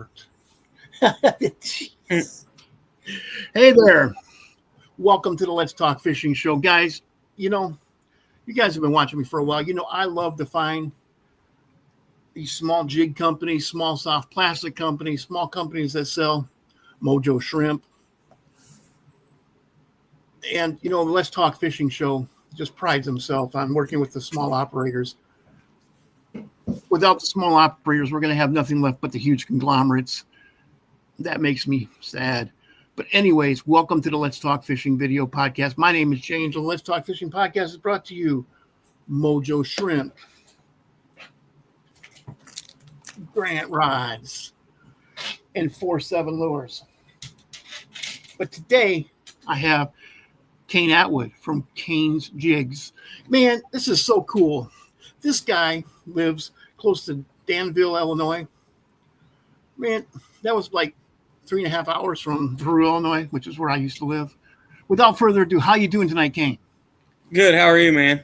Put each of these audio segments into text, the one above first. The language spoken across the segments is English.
worked. Hey there. Welcome to the Let's Talk Fishing Show. Guys, you guys have been watching me for a while. I love to find these small jig companies, small soft plastic companies, small companies that sell Mojo shrimp. And, the Let's Talk Fishing Show just prides himself on working with the small operators. Without the small operators, we're going to have nothing left but the huge conglomerates. That makes me sad. But anyways, welcome to the Let's Talk Fishing video podcast. My name is James, and the Let's Talk Fishing podcast is brought to you Mojo Shrimp, Grant Rods, and 4-7 Lures. But today, I have Kane Atwood from Kane's Jigs. Man, this is so cool. This guy lives close to Danville, Illinois. Man, that was like 3.5 hours from Peru, Illinois, which is where I used to live. Without further ado, how you doing tonight, Kane? Good. How are you, man?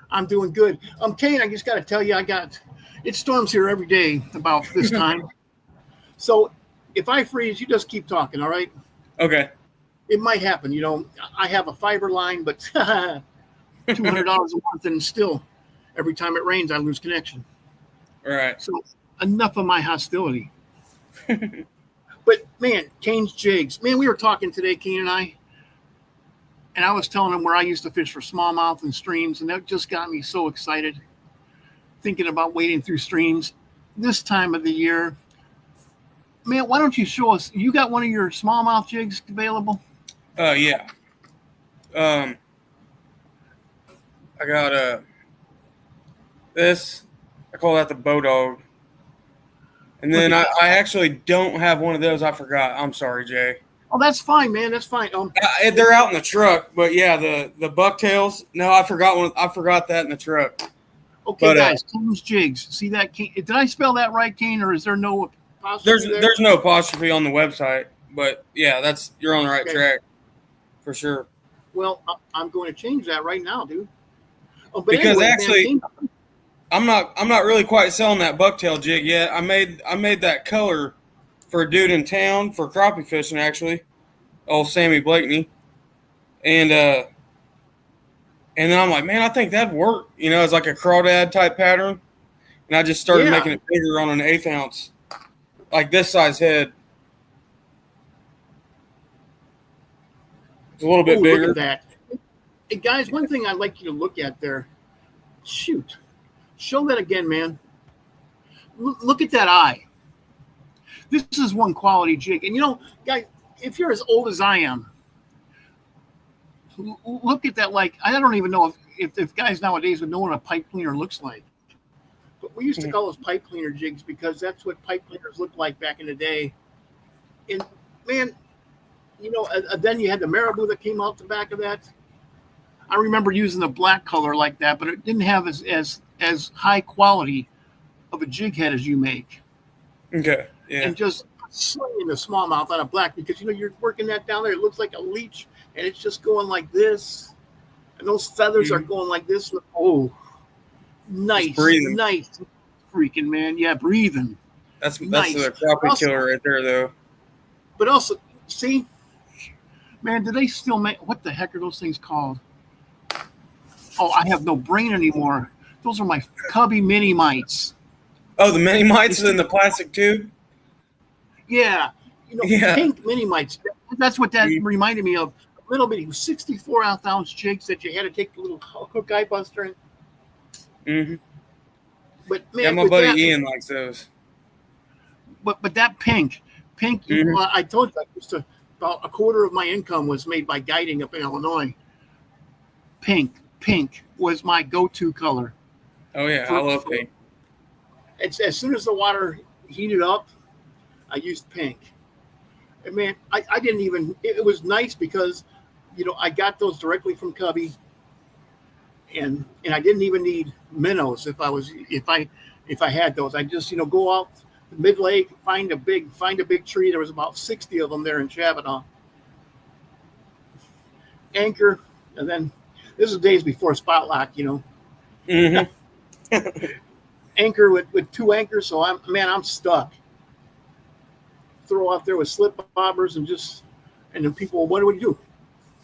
I'm doing good. Kane, I just got to tell you, it storms here every day about this time. So if I freeze, you just keep talking, all right? Okay. It might happen. I have a fiber line, but $200 a month, and still, every time it rains, I lose connection. All right. So enough of my hostility. But, man, Kane's Jigs. Man, we were talking today, Kane and I was telling him where I used to fish for smallmouth and streams, and that just got me so excited, thinking about wading through streams this time of the year. Man, why don't you show us? You got one of your smallmouth jigs available? Yeah. I got this. I call that the bow dog. And then I actually don't have one of those. I forgot. I'm sorry, Jay. Oh, that's fine, man. That's fine. They're out in the truck, but yeah, the bucktails. No, I forgot one. I forgot that in the truck. Okay, guys, Kane's Jigs. See that? Kane, did I spell that right, Kane, or is there no apostrophe there? There's no apostrophe on the website, but yeah, you're on the right track for sure. Well, I'm going to change that right now, dude. Because anyway, actually, I'm not really quite selling that bucktail jig yet. I made that color for a dude in town for crappie fishing, actually, old Sammy Blakeney, and then I'm like, man, I think that'd work. It's like a crawdad type pattern, and I just started making it bigger on an 1/8 ounce, like this size head. It's a little bit bigger. Look at that. Hey, guys, one thing I'd like you to look at there. Shoot. Show that again, man. Look at that eye. This is one quality jig. And, guys, if you're as old as I am, look at that. Like, I don't even know if guys nowadays would know what a pipe cleaner looks like. But we used to call those pipe cleaner jigs because that's what pipe cleaners looked like back in the day. And, man, then you had the marabou that came out the back of that. I remember using the black color like that, but it didn't have as high quality of a jig head as you make. Okay, yeah. And just slinging the smallmouth out of black because, you're working that down there. It looks like a leech, and it's just going like this. And those feathers are going like this. Oh, nice. Nice. Freaking, man. Yeah, breathing. That's nice. That's a crappie killer right there, though. But also, see, man, do they still make, what the heck are those things called? Oh, I have no brain anymore. Those are my Cubby mini mites. Oh, the mini mites in the plastic tube? Yeah. Pink mini mites. That's what that reminded me of. A little bitty 64-ounce jigs that you had to take the little hook eye buster in. Mm-hmm. But, man, yeah, my buddy Ian likes those. But that pink, I told you, about a quarter of my income was made by guiding up in Illinois. Pink was my go-to color. Oh, yeah, I love pink. As soon as the water heated up, I used pink. And, man, I didn't even – it was nice because, I got those directly from Cubby, and I didn't even need minnows if I had those. I just, go out the mid-lake, find a big tree. There was about 60 of them there in Chabadon. Anchor, and then – this is days before spot lock, Mm-hmm. Anchor with 2 anchors, so I'm stuck. throw out there with slip bobbers and then people, what do we do?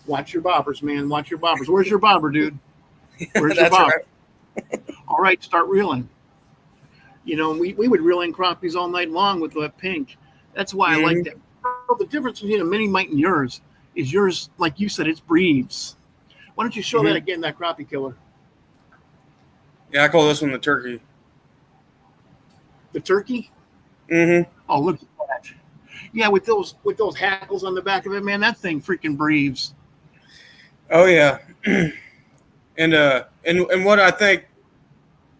Watch your bobbers, man. Watch your bobbers. Where's your bobber, dude? Where's your bobber? Right. All right, start reeling. You know, we would reel in crappies all night long with that pink. That's why I like that. Well, the difference between a mini mite and yours is yours, like you said, it's breeds. Why don't you show that again, that crappie killer? Yeah, I call this one the turkey. The turkey? Mm-hmm. Oh, look at that. Yeah, with those hackles on the back of it, man, that thing freaking breathes. Oh yeah. And what I think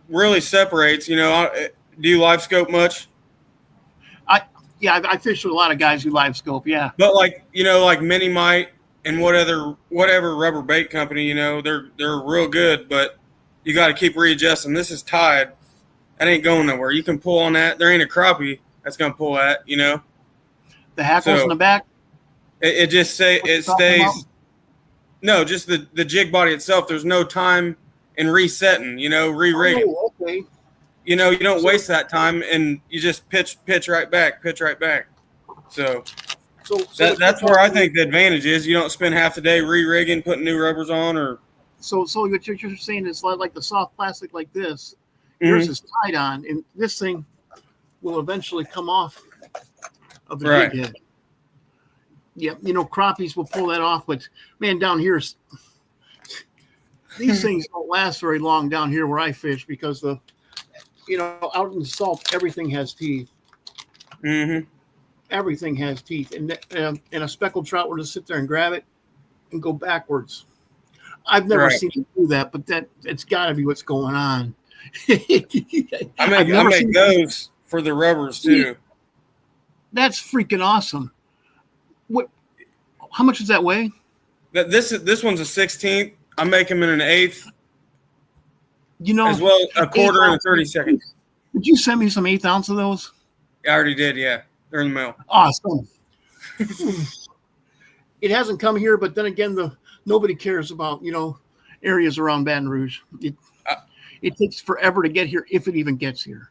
really separates, you know, do you live scope much? I fish with a lot of guys who live scope, yeah. But like, you know, like Mini Mite and whatever rubber bait company, you know, they're real good, but you got to keep readjusting. This is tied. That ain't going nowhere. You can pull on that. There ain't a crappie that's gonna pull that, you know. The hackles in the back. It just stays. No, just the jig body itself. There's no time in resetting, you know, re-rigging. Oh, okay. You know, you don't waste that time, and you just pitch right back. So that's where I think the advantage is. You don't spend half the day re-rigging, putting new rubbers on, or. So what you're saying is like the soft plastic like this. Yours is tied on, and this thing will eventually come off of the jig head. Yeah, you know, crappies will pull that off, but man, down here, these things don't last very long down here where I fish because out in the salt, everything has teeth. Mm-hmm. Everything has teeth, and a speckled trout were to sit there and grab it and go backwards. I've never seen it do that, but it's got to be what's going on. I make those for the rubbers too. That's freaking awesome. What? How much does that weigh? This one's a 16th. I make them in an 1/8. You know, as well a quarter and 30 seconds. Did you send me some 1/8 ounce of those? I already did. Yeah, they're in the mail. Awesome. It hasn't come here, but then again, nobody cares about areas around Baton Rouge. It takes forever to get here if it even gets here.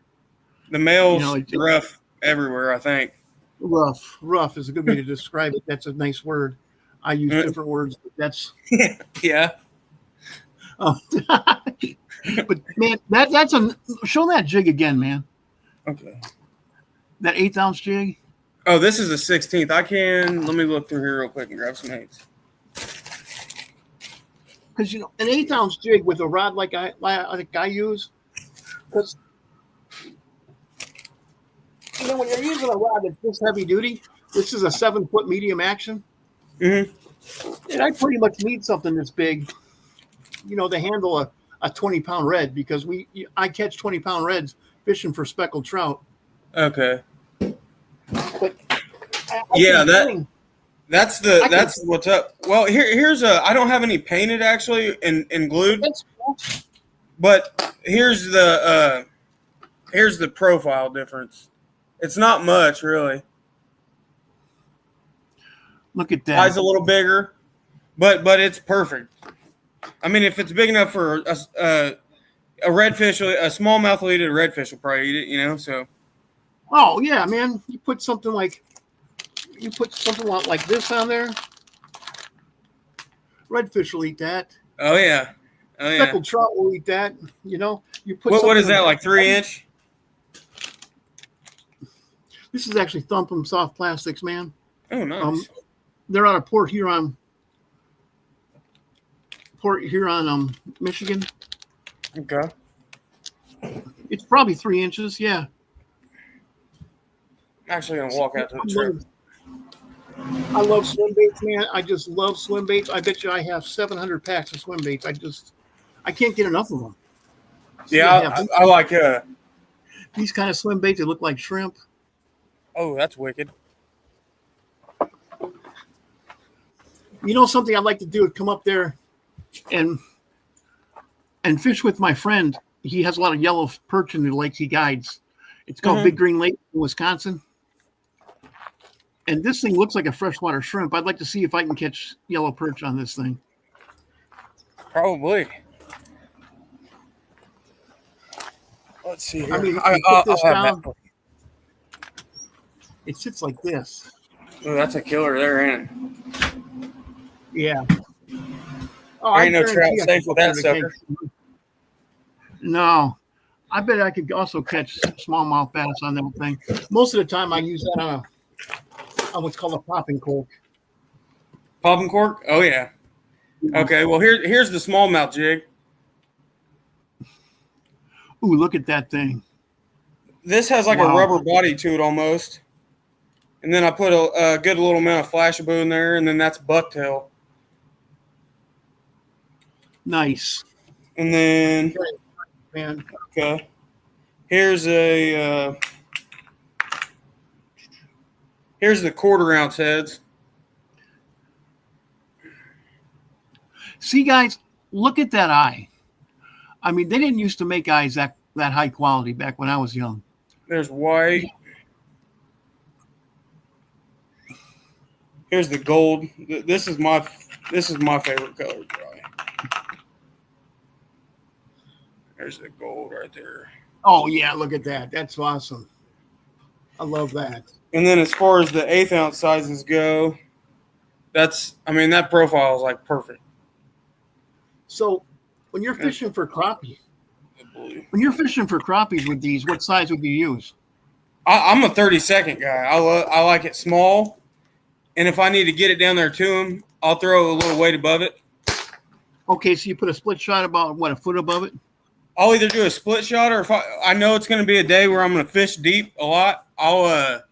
The mail's rough everywhere, I think. Rough is a good way to describe it. That's a nice word. I use different words, but that's yeah. But man, that's show that jig again, man. Okay. That 1/8 ounce jig. Oh, this is a 16th. Let me look through here real quick and grab some 8s. Because an 1/8 ounce jig with a rod like I use, because when you're using a rod that's this heavy duty, this is a 7-foot medium action. Mm-hmm. And I pretty much need something this big, to handle a 20-pound red, because I catch 20-pound reds fishing for speckled trout. Okay. But that's what's up. Well, here's I don't have any painted actually and glued. That's cool. But here's the profile difference. It's not much really. Look at that. Size a little bigger, but it's perfect. I mean, if it's big enough for a redfish, a smallmouth will eat it. A redfish will probably eat it. So. Oh yeah, man! You put something like this on there. Redfish will eat that. Oh yeah. Speckled trout will eat that. You put. What is that, like 3-inch? This is actually Thumpum soft plastics, man. Oh, nice. They're out of Port Huron, Michigan. Okay. It's probably 3 inches. Yeah. I'm actually gonna walk out to the trip. I love swim baits, man. I just love swim baits. I bet you I have 700 packs of swim baits. I can't get enough of them. Yeah, I like these kind of swim baits. They look like shrimp. Oh, that's wicked. Something I'd like to do is come up there and fish with my friend. He has a lot of yellow perch in the lakes he guides. It's called Big Green Lake in Wisconsin. And this thing looks like a freshwater shrimp. I'd like to see if I can catch yellow perch on this thing. Probably. Let's see here. I mean, put this down. It sits like this. Oh, that's a killer there, ain't it? Yeah. Oh, There I ain't no trout guarantee I safe could go with that there to sucker. catch. No, I bet I could also catch smallmouth bass on that thing. Most of the time, I use that on what's called a popping cork. Popping cork? Oh yeah. Okay, well here's the smallmouth jig. Ooh, look at that thing. This has like a Wow. rubber body to it almost. And then I put a good little amount of flashaboo in there, and then that's bucktail. Nice. And then, Man. okay, here's here's the 1/4 ounce heads. See, guys, look at that eye. I mean, they didn't used to make eyes that high quality back when I was young. There's white. Here's the gold. This is my favorite color dry. There's the gold right there. Oh yeah, look at that. That's awesome. I love that. And then as far as the 1/8 ounce sizes go, that profile is like perfect. So when you're fishing for crappies, with these, what size would you use? I'm a 30-second guy. I like it small, and if I need to get it down there to him, I'll throw a little weight above it. Okay, so you put a split shot about what, a foot above it? I'll either do a split shot, or if I know it's going to be a day where I'm going to fish deep a lot, I'll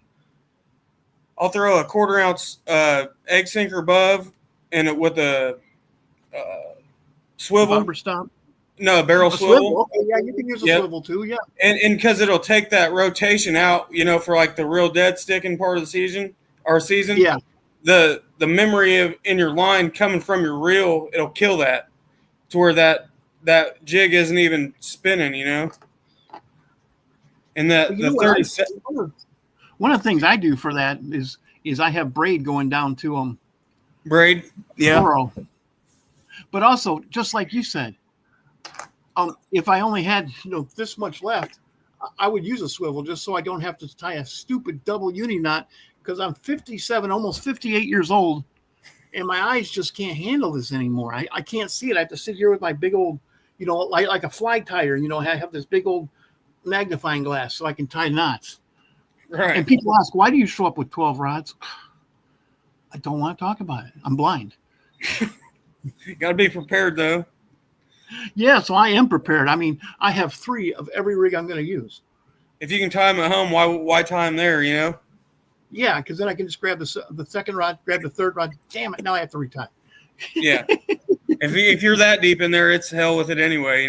throw a 1/4 ounce egg sinker above, and with a swivel. Bobber stomp? No, a barrel swivel. Okay, yeah, you can use a swivel too. Yeah, and because it'll take that rotation out, for like the real dead sticking part of the season. Yeah. The memory of in your line coming from your reel, it'll kill that to where that jig isn't even spinning, And that the 30. One of the things I do for that is I have braid going down to them. Braid, yeah. Fluoro. But also, just like you said, if I only had this much left, I would use a swivel just so I don't have to tie a stupid double uni knot, because I'm 57, almost 58 years old, and my eyes just can't handle this anymore. I can't see it. I have to sit here with my big old, like a fly tire. I have this big old magnifying glass so I can tie knots. Right. And people ask, why do you show up with 12 rods? I don't want to talk about it. I'm blind. You got to be prepared, though. Yeah, so I am prepared. I mean, I have 3 of every rig I'm going to use. If you can tie them at home, why tie them there, Yeah, because then I can just grab the second rod, grab the third rod. Damn it, now I have to retie. Yeah. If you're that deep in there, it's hell with it anyway,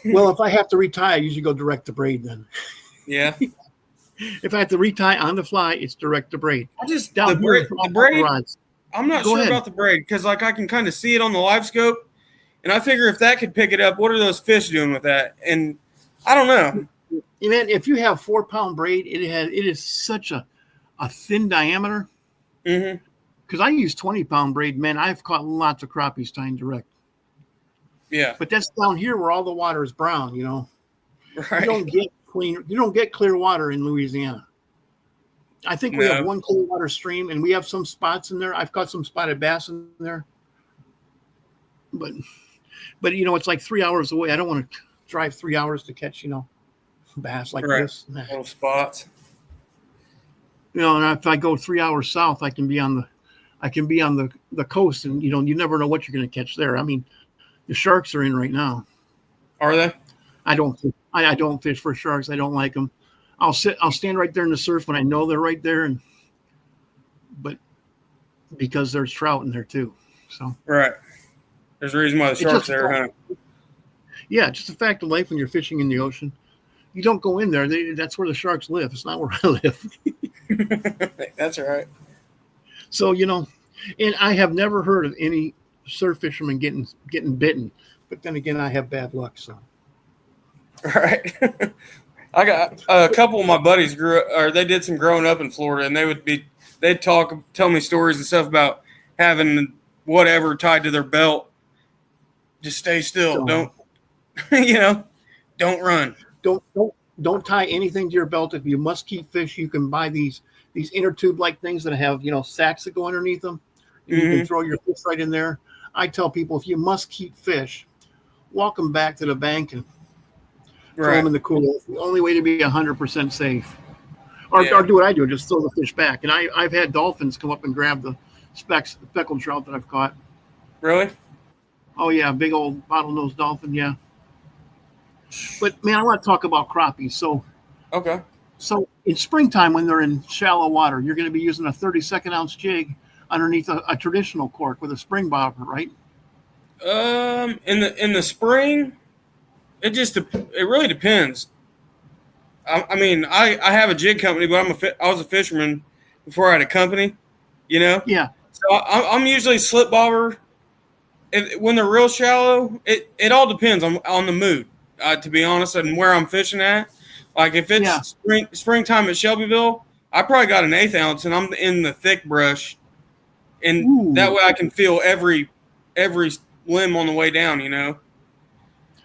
Well, if I have to retie, I usually go direct to braid then. Yeah. If I have to retie on the fly, it's direct to braid. The braid. Rods. I'm not sure about the braid, because I can kind of see it on the live scope, and I figure if that could pick it up, what are those fish doing with that? And I don't know. Man, if you have 4-pound braid, it is such a thin diameter. Mm-hmm. Because I use 20-pound braid, man, I've caught lots of crappies tying direct. Yeah. But that's down here where all the water is brown, Right. You don't get clear water in Louisiana. I think we have one clear water stream, and we have some spots in there. I've caught some spotted bass in there. But it's like 3 hours away. I don't want to drive 3 hours to catch, bass like this. Little spots. And if I go 3 hours south, I can be on the coast, and you never know what you're going to catch there. I mean, the sharks are in right now. Are they? I don't fish for sharks. I don't like them. I'll stand right there in the surf when I know they're right there, but because there's trout in there too. So right. There's a reason why the sharks there, huh? Yeah, just a fact of life when you're fishing in the ocean. You don't go in there. That's where the sharks live. It's not where I live. That's right. So, and I have never heard of any surf fishermen getting bitten. But then again, I have bad luck. So, right. I got a couple of my buddies they did some growing up in Florida, and they'd tell me stories and stuff about having whatever tied to their belt. Just stay still. Don't run. Don't Don't tie anything to your belt. If you must keep fish, you can buy these inner tube like things that have sacks that go underneath them, and you can throw your fish right in there. I tell people, if you must keep fish, walk them back to the bank and throw them in the cooler. It's the only way to be 100% safe. Or do what I do, just throw the fish back. And I've had dolphins come up and grab the speckled trout that I've caught. Really? Oh yeah, big old bottlenose dolphin. Yeah. But man, I want to talk about crappies. So in springtime, when they're in shallow water, you're going to be using a 32nd ounce jig underneath a traditional cork with a spring bobber, right? In the spring, it really depends. I mean, I have a jig company, but I was a fisherman before I had a company, Yeah. So I'm usually slip bobber. When they're real shallow, it all depends on the mood, to be honest, and where I'm fishing at. Like if it's springtime at Shelbyville, I probably got an 1/8 ounce, and I'm in the thick brush, and that way I can feel every limb on the way down.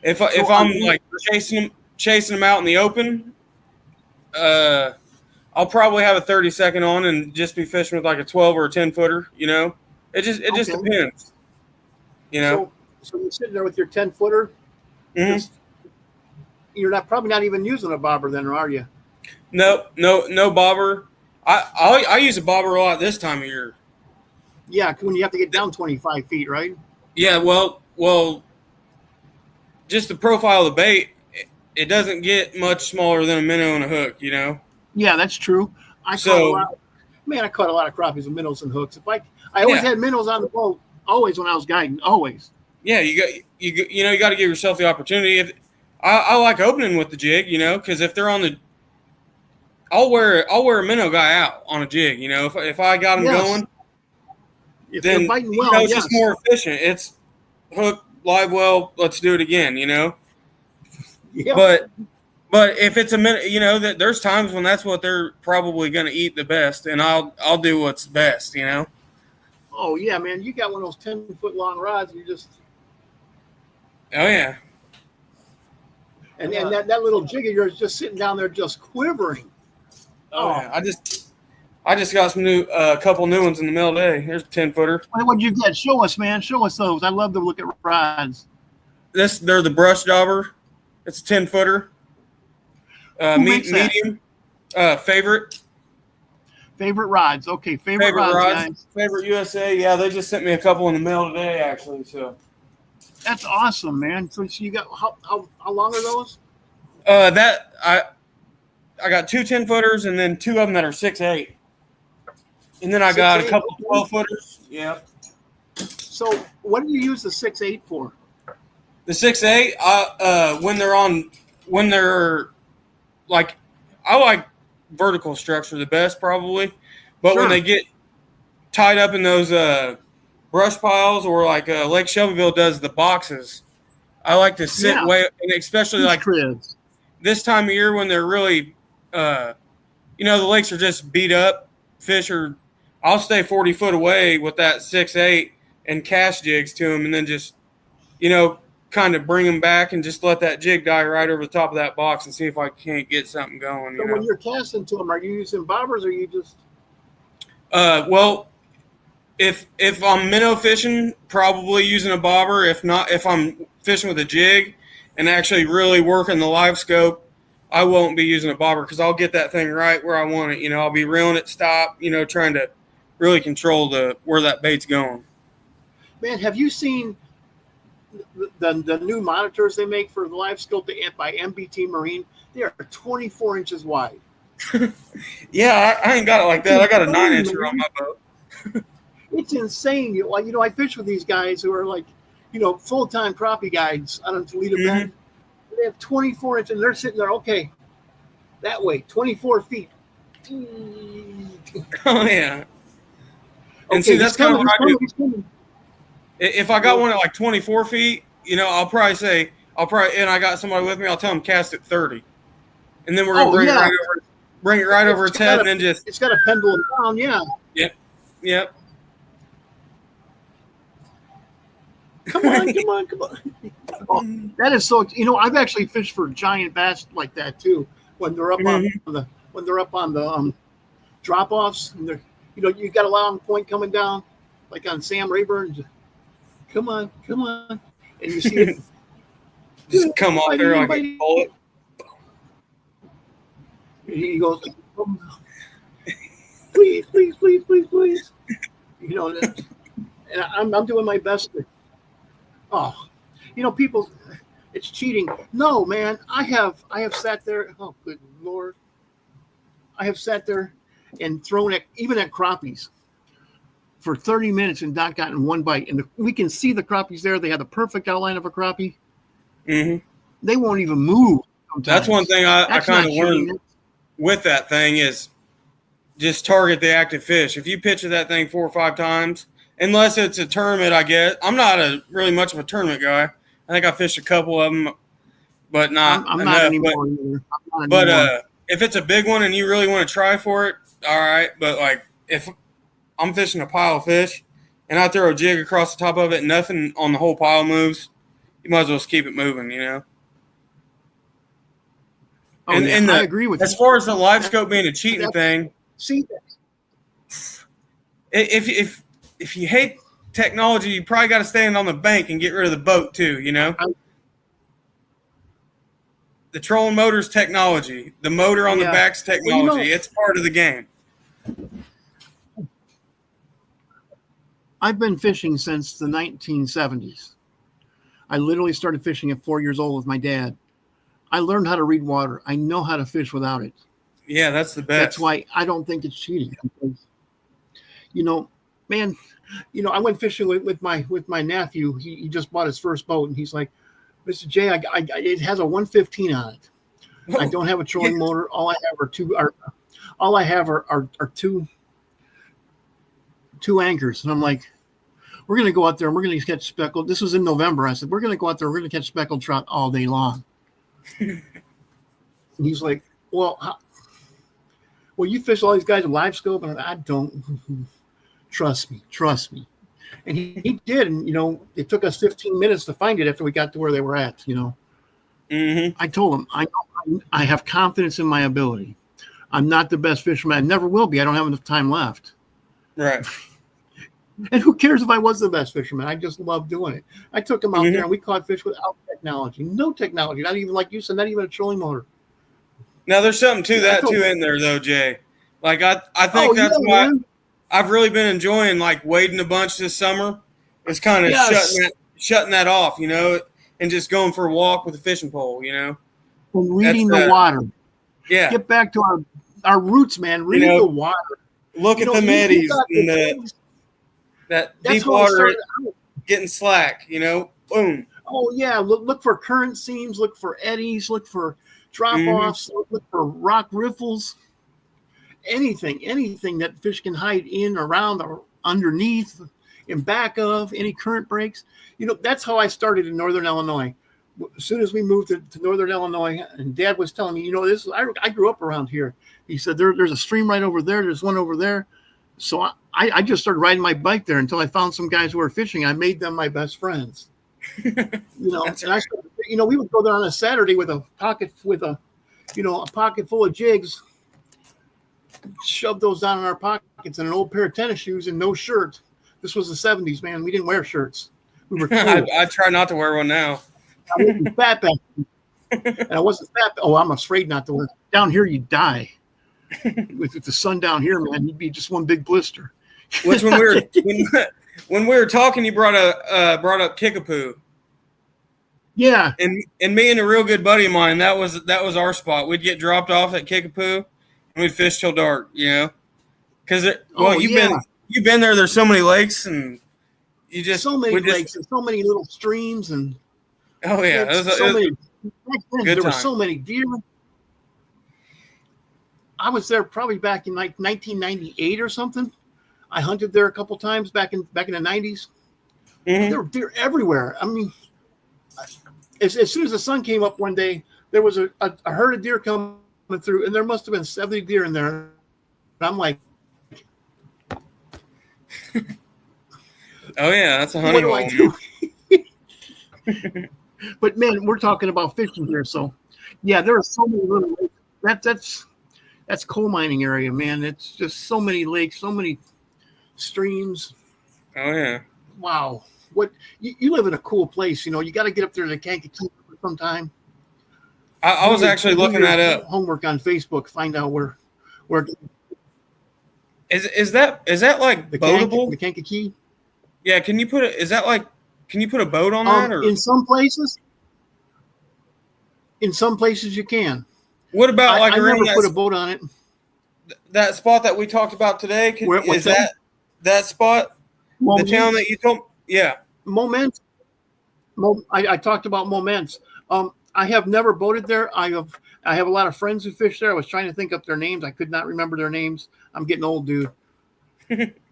If I'm like chasing them out in the open, I'll probably have a 32nd on and just be fishing with like a 12 or a 10 footer. It just depends. So you're sitting there with your 10 footer. You're probably not even using a bobber then, are you? No bobber. I use a bobber a lot this time of year. Yeah, when you have to get down 25 feet, right? Yeah, well, just the profile of the bait, it doesn't get much smaller than a minnow and a hook, Yeah, that's true. I caught a lot of crappies with minnows and hooks. I always had minnows on the boat, always when I was guiding, always. Yeah, you got to give yourself the opportunity. I like opening with the jig, because if they're on the, I'll wear a minnow guy out on a jig, if I got them going. If then biting well, it's just more efficient. It's hook, live well, let's do it again, Yeah. But if it's a minute, that there's times when that's what they're probably going to eat the best, and I'll do what's best, Oh yeah, man! You got one of those 10-foot long rods, and you just. Oh yeah. And that little jig of yours just sitting down there, just quivering. Oh yeah. I just got some couple new ones in the mail today. Here's a 10-footer. What did you get? Show us, man. Show us those. I love to look at rods. They're the brush dauber. It's a 10-footer. Medium. Favorite. Favorite rods. Okay, favorite rods, guys. Favorite USA. Yeah, they just sent me a couple in the mail today, actually. So that's awesome, man. So you got how long are those? I got 2 10-footers and then 2 of them that are 6'8". And then I got a couple 12-footers. Yeah. So what do you use the 6'8" for? The 6'8", when they're like, I like vertical structure the best probably, but when they get tied up in those brush piles or like Lake Shelbyville does the boxes, I like to sit way, and especially like this time of year when they're really, the lakes are just beat up. I'll stay 40 foot away with that 6'8" and cast jigs to them, and then just, kind of bring them back and just let that jig die right over the top of that box and see if I can't get something going. So when you're casting to them, are you using bobbers or are you just? Well, if I'm minnow fishing, probably using a bobber. If not, if I'm fishing with a jig and actually really working the live scope, I won't be using a bobber because I'll get that thing right where I want it. I'll be reeling it stop, trying to really control where that bait's going. Man, have you seen the new monitors they make for the live scope by MBT Marine? They are 24 inches wide. Yeah, I ain't got it like that. I got a 9-incher on my boat. It's insane. I fish with these guys who are like, full-time crappie guides out of Toledo Bend. They have 24 inches, and they're sitting there, okay, that way, 24 feet. Oh, yeah. And see, that's kind of what I do. If I got one at like 24 feet, I'll probably and I got somebody with me, I'll tell them cast at 30. And then we're going to bring it right over its head and then just. It's got a pendulum down, yeah. Yep. Come on. Oh, that is so, I've actually fished for giant bass like that too. when they're up on the drop offs, and they're you got a long point coming down, like on Sam Rayburn's. Come on, and you see it just come off there like a bullet. He goes, please. And I'm doing my best. People, it's cheating. No, man, I have sat there. Oh, good Lord. I have sat there and thrown even at crappies for 30 minutes and not gotten one bite. And we can see the crappies there. They have the perfect outline of a crappie. Mm-hmm. They won't even move. Sometimes. That's one thing I kind of learned with that thing is just target the active fish. If you pitch that thing 4 or 5 times, unless it's a tournament, I guess. I'm not really much of a tournament guy. I think I fished a couple of them, but not I'm enough. not anymore either. But if it's a big one and you really want to try for it, all right. But like if I'm fishing a pile of fish and I throw a jig across the top of it and nothing on the whole pile moves, you might as well just keep it moving, Oh, and I agree with you. As far as the live scope being a cheating thing, see, if you hate technology, you probably got to stand on the bank and get rid of the boat too. The trolling motor's technology. The motor on the back's technology. It's part of the game. I've been fishing since the 1970s. I literally started fishing at 4 years old with my dad. I learned how to read water. I know how to fish without it. Yeah, that's the best. That's why I don't think it's cheating. Because, I went fishing with my nephew. He just bought his first boat, and he's like, Mr. J, it has a 115 on it. I don't have a trolling motor. All I have are two anchors. And I'm like, we're going to go out there and we're going to catch speckled. This was in November. I said, we're going to go out there. We're going to catch speckled trout all day long. And he's like, well, you fish all these guys with live scope. And I don't. Trust me. And he did. And, it took us 15 minutes to find it after we got to where they were at, Mm-hmm. I told him, I have confidence in my ability. I'm not the best fisherman. I never will be. I don't have enough time left. Right. And who cares if I was the best fisherman? I just love doing it. I took him out there and we caught fish without technology. No technology. Not even, like you said, not even a trolling motor. Now, there's something to that, too, in there, though, Jay. Like, I think that's why I've really been enjoying, like, wading a bunch this summer. It's kind of shutting that off, and just going for a walk with a fishing pole, And reading the water. Yeah. Get back to our roots, man. Read the water. Look at the eddies and that deep water getting slack, boom. Oh, yeah. Look for current seams. Look for eddies. Look for drop-offs. Look for rock riffles. Anything that fish can hide in, around, or underneath, in back of, any current breaks. That's how I started in Northern Illinois. As soon as we moved to Northern Illinois, and Dad was telling me, I grew up around here. He said, there's a stream right over there. There's one over there. So I just started riding my bike there until I found some guys who were fishing. I made them my best friends. And I started, we would go there on a Saturday with a pocket full of jigs, shove those down in our pockets, and an old pair of tennis shoes and no shirt. This was the 70s, man. We didn't wear shirts. We were cool. I try not to wear one now. I wasn't fat back then. And I wasn't fat. Oh, I'm afraid not to wear. Down here, you die. With the sun down here, man, you'd be just one big blister. Which when we were talking, you brought up Kickapoo. Yeah. And me and a real good buddy of mine, that was our spot. We'd get dropped off at Kickapoo and we'd fish till dark, Because you've been there. There's so many lakes and you just so many lakes and so many little streams and there were so many deer. I was there probably back in like 1998 or something. I hunted there a couple times back in the 90s. Mm-hmm. There were deer everywhere. I mean, as soon as the sun came up one day, there was a herd of deer coming through, and there must have been 70 deer in there. And I'm like, oh yeah, that's a honey what do I do? But man, we're talking about fishing here, so yeah, there are so many little lakes. that's coal mining area, man. It's just so many lakes, so many streams. Oh yeah. Wow. What you live in a cool place, you know. You got to get up there to Kankakee sometime. I was actually looking that up. Homework on Facebook. Find out where. Is that like boatable? The Kankakee. Yeah. Can you put a boat on that? Or? In some places. In some places you can. What about I never put a boat on it. That spot that we talked about today? Is that spot? Moments? The town that you told? Yeah. Moments. I talked about Moments. I have never boated there. I have a lot of friends who fish there. I was trying to think up their names. I could not remember their names. I'm getting old, dude.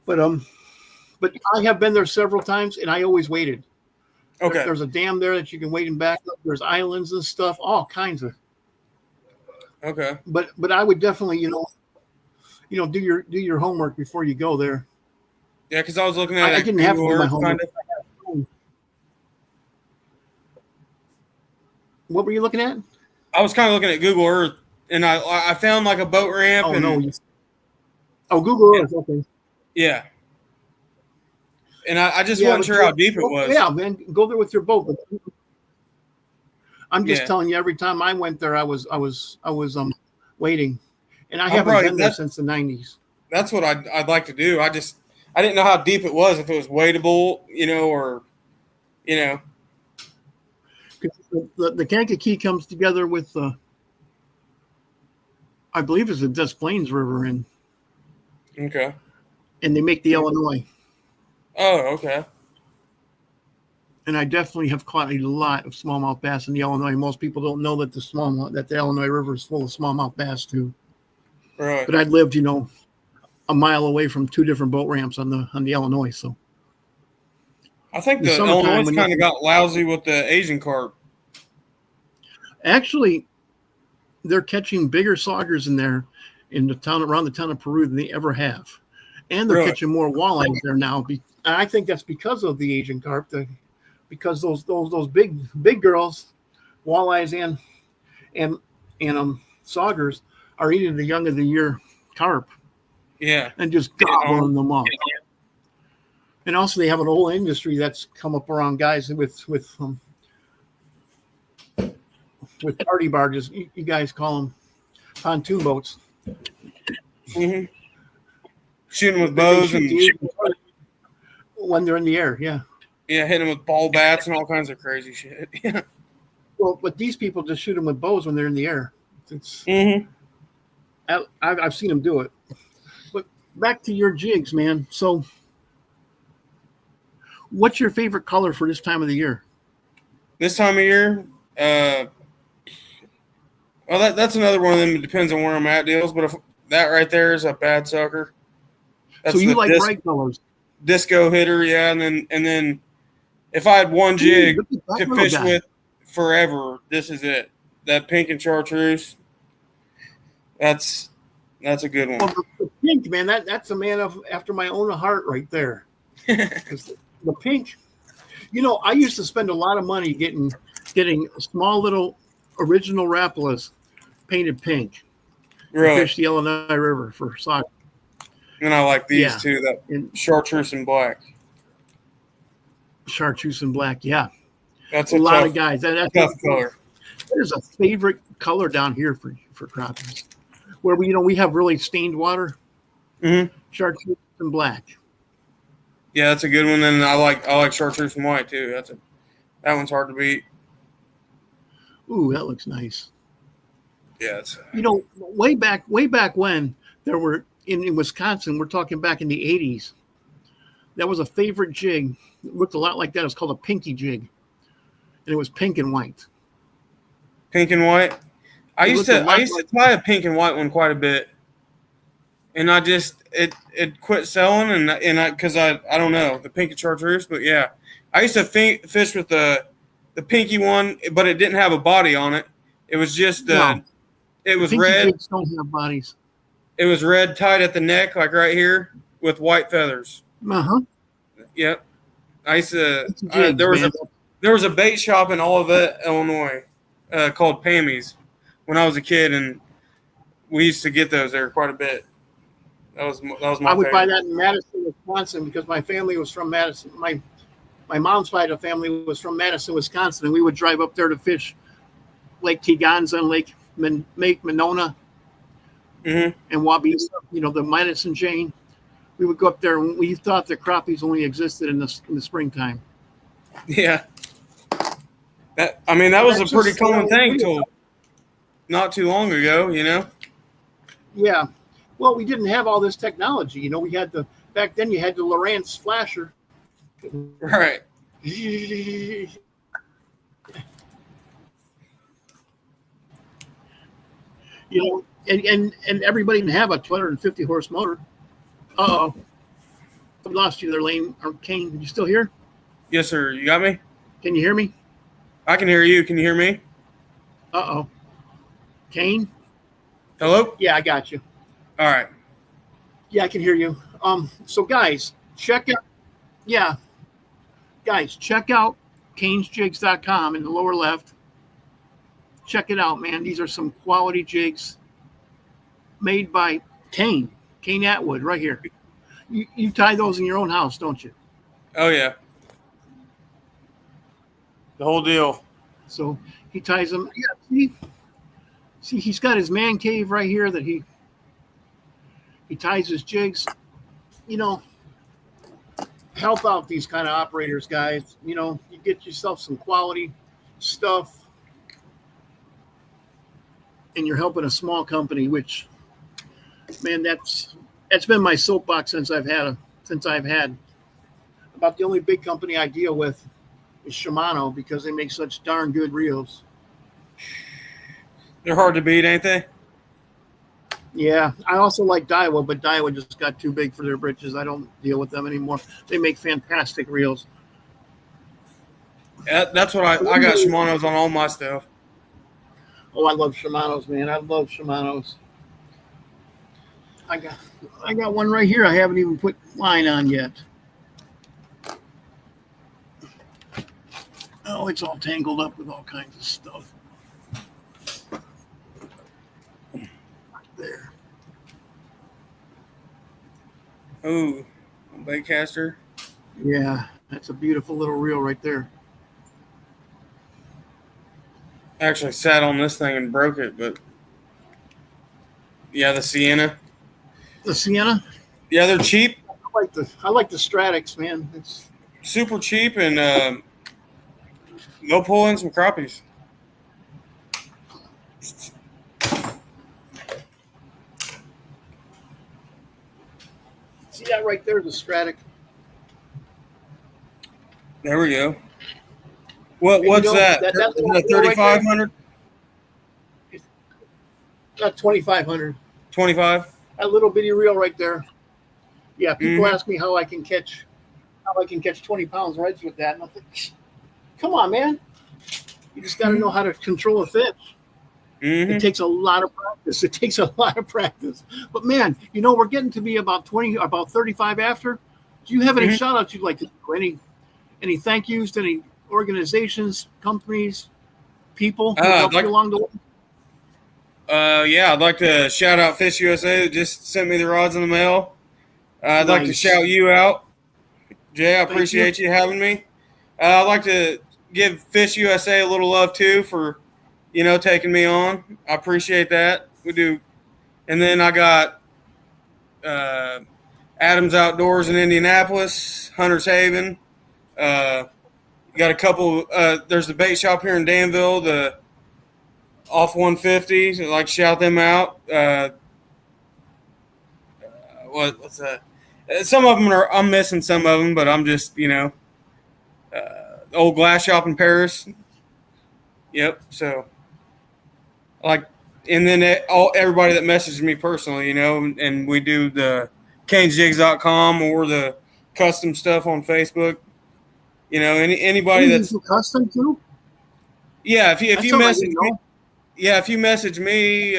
But I have been there several times, and I always waited. Okay. There's a dam there that you can wade and back up. There's islands and stuff, all kinds of. Okay. But I would definitely, do your homework before you go there. Yeah, because I was looking at it. I didn't have to do my homework. What were you looking at? I was kind of looking at Google Earth, and I found like a boat ramp. Oh, no. Google Earth. Okay. Yeah. And I just wasn't sure how deep it was. Yeah, man. Go there with your boat. I'm just telling you, every time I went there, I was waiting. And I haven't been there since the 90s. That's what I'd like to do. I didn't know how deep it was, if it was wadeable, or. The Kankakee comes together with, I believe it's the Des Plaines River, okay. And they make the Illinois. Oh, okay. And I definitely have caught a lot of smallmouth bass in the Illinois. Most people don't know that the Illinois River is full of smallmouth bass too. Right. But I lived, a mile away from two different boat ramps on the Illinois. So I think the Illinois kind of got lousy with the Asian carp. Actually, they're catching bigger saugers in there around the town of Peru than they ever have. And they're catching more walleyes there now. And I think that's because of the Asian carp, because those big girls, walleyes and saugers, are eating the young of the year carp. Yeah. And just gobbling them up. And also they have an old industry that's come up around guys with party barges. You guys call them pontoon boats. Mm-hmm. Shooting with bows when they're in the air, yeah. Yeah, hitting them with ball bats and all kinds of crazy shit. Yeah. Well, but these people just shoot them with bows when they're in the air. I've seen them do it. But back to your jigs, man. So, what's your favorite color for this time of the year? This time of year, well, that's another one of them. It depends on where I'm at deals, but if that right there is a bad sucker. That's so you like bright colors? Disco hitter, yeah, and then if I had one jig to fish with forever, this is it. That pink and chartreuse. That's a good one. Well, the pink, man, that's a man after my own heart right there. The pink, I used to spend a lot of money getting small little original Rapalas painted pink. Right. Fish the Illinois River for soccer. And I like these too, that chartreuse and black. Chartreuse and black, yeah. That's a lot of guys. That's tough color. There's a favorite color down here for crappies, where we have really stained water. Mm-hmm. Chartreuse and black. Yeah, that's a good one. And I like chartreuse and white too. That one's hard to beat. Ooh, that looks nice. Yeah, it's way back when there were in Wisconsin, we're talking back in the 80s. That was a favorite jig. It looked a lot like that. It was called a pinky jig, and it was pink and white. Pink and white. I used to try a pink and white one quite a bit, and I just it quit selling, and because I don't know the pink and chartreuse, but yeah, I used to fish with the pinky one, but it didn't have a body on it. It was just it was red. Jigs don't have bodies. It was red tied at the neck, like right here, with white feathers. Yep. I used to. There was a bait shop in Olivet, Illinois, called Pammy's when I was a kid, and we used to get those there quite a bit. That was my I would favorite. buy that in Madison, Wisconsin, because my family was from Madison. My mom's side of the family was from Madison, Wisconsin, and we would drive up there to fish Lake Kegonsa and Lake Monona and Wabisa, the Madison chain. We would go up there, and we thought the crappies only existed in the springtime. Yeah. That was a pretty common thing till not too long ago, Yeah. Well, we didn't have all this technology. We had back then you had the Lowrance flasher. Right. And everybody didn't have a 250 horse motor. Uh-oh. I lost you there, Lane or Kane. You still here? Yes, sir. You got me? Can you hear me? I can hear you. Can you hear me? Uh-oh. Kane? Hello? Yeah, I got you. All right. Yeah, I can hear you. So guys, check out canesjigs.com in the lower left. Check it out, man. These are some quality jigs made by Kane Atwood right here. You tie those in your own house, don't you? Oh, yeah. The whole deal. So he ties them. Yeah, see, he's got his man cave right here that he ties his jigs. Help out these kind of operators, guys. You get yourself some quality stuff, and you're helping a small company, which, man, that's been my soapbox since I've had. About the only big company I deal with is Shimano, because they make such darn good reels. They're hard to beat, ain't they? Yeah, I also like Daiwa, but Daiwa just got too big for their britches. I don't deal with them anymore. They make fantastic reels. That's what I got Shimano's on all my stuff. Oh, I love Shimano's, man. I love Shimano's. I got one right here I haven't even put line on yet. Oh, it's all tangled up with all kinds of stuff. There. Ooh, baitcaster. Yeah, that's a beautiful little reel right there. I actually sat on this thing and broke it, but yeah, the Sienna. The Sienna? Yeah, they're cheap. I like the Stratix, man. It's super cheap, and go pull in some crappies. See that right there, the Stratic. There we go. What's that? That's 3,500. Not 2,500. 25. That little bitty reel right there. Yeah, people ask me how I can catch 20 pounds right with that. And I think, come on, man. You just got to know how to control a fish. It takes a lot of practice. But man, we're getting to be about 35 after. Do you have any shout outs you'd like to do? Any thank yous to any organizations, companies, people who helped you along the way? Yeah, I'd like to shout out Fish USA that just sent me the rods in the mail. I'd like to shout you out, Jay. I appreciate you having me. I'd like to give Fish USA a little love too for, taking me on. I appreciate that. We do. And then I got Adams Outdoors in Indianapolis, Hunter's Haven. Got a couple. There's the bait shop here in Danville, the Off 150. So I'd like to shout them out. What's that? Some of them I'm missing some of them, but I'm just, old glass shop in Paris. Yep. So, and then everybody that messages me personally, and we do the canesjigs.com or the custom stuff on Facebook. Anybody that's custom too. Yeah, if you message me, if you message me,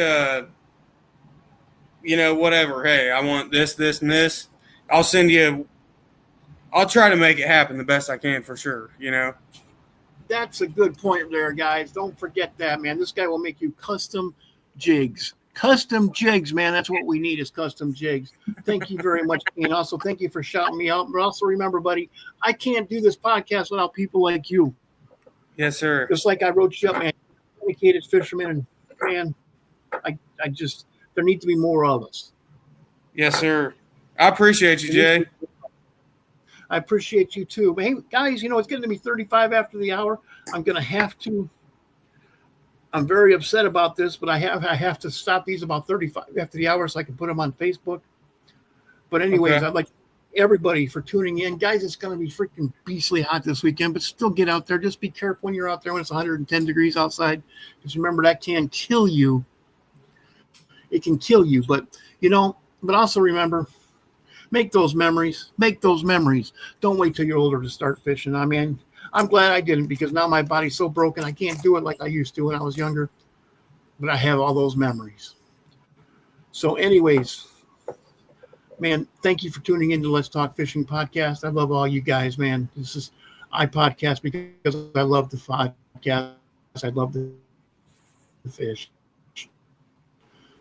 whatever. Hey, I want this, and this. I'll send you. I'll try to make it happen the best I can for sure. That's a good point there, guys. Don't forget that, man. This guy will make you custom jigs. Custom jigs, man. That's what we need is custom jigs. Thank you very much, Kane. Also, thank you for shouting me out. But also remember, buddy, I can't do this podcast without people like you. Yes, sir. Just like I wrote you up, man. Dedicated fisherman, and man, I just there need to be more of us. Yes, sir. I appreciate you, Jay. I appreciate you too. But hey, guys, it's getting to be 35 after the hour. I'm gonna have to. I'm very upset about this, but I have to stop these about 35 after the hour so I can put them on Facebook. But anyways, Okay. I'd like everybody for tuning in. Guys, it's going to be freaking beastly hot this weekend, but still get out there. Just be careful when you're out there when it's 110 degrees outside. Because remember, that can kill you. It can kill you. But also remember, make those memories. Make those memories. Don't wait till you're older to start fishing. I mean, I'm glad I didn't because now my body's so broken I can't do it like I used to when I was younger. But I have all those memories. So anyways, man, thank you for tuning in to Let's Talk Fishing Podcast. I love all you guys, man. I podcast because I love the podcast. I love the fish.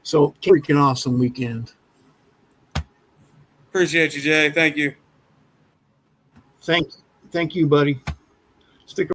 So freaking awesome weekend. Appreciate you, Jay. Thank you. Thank you, buddy. Stick